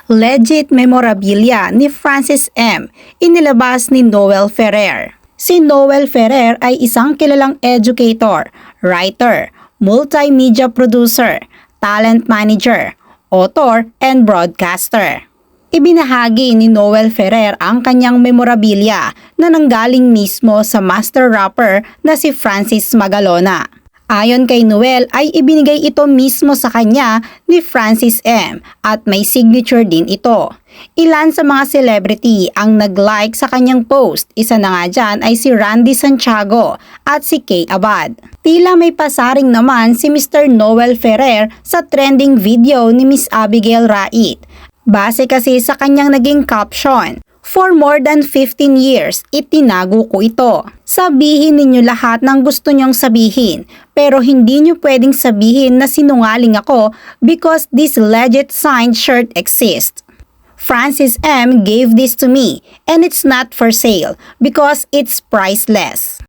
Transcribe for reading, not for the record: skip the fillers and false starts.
Legit memorabilia ni Francis M. inilabas ni Noel Ferrer. Si Noel Ferrer ay isang kilalang educator, writer, multimedia producer, talent manager, author, and broadcaster. Ibinahagi ni Noel Ferrer ang kanyang memorabilia na nanggaling mismo sa master rapper na si Francis Magalona. Ayon kay Noel ay ibinigay ito mismo sa kanya ni Francis M. at may signature din ito. Ilan sa mga celebrity ang nag-like sa kanyang post. Isa na nga dyan ay si Randy Santiago at si Kay Abad. Tila may pasaring naman si Mr. Noel Ferrer sa trending video ni Miss Abigail Rait. Base kasi sa kanyang naging caption, "For more than 15 years, itinago ko ito. Sabihin ninyo lahat ng gusto nyong sabihin, pero hindi nyo pwedeng sabihin na sinungaling ako because this legit signed shirt exists. Francis M. gave this to me and it's not for sale because it's priceless."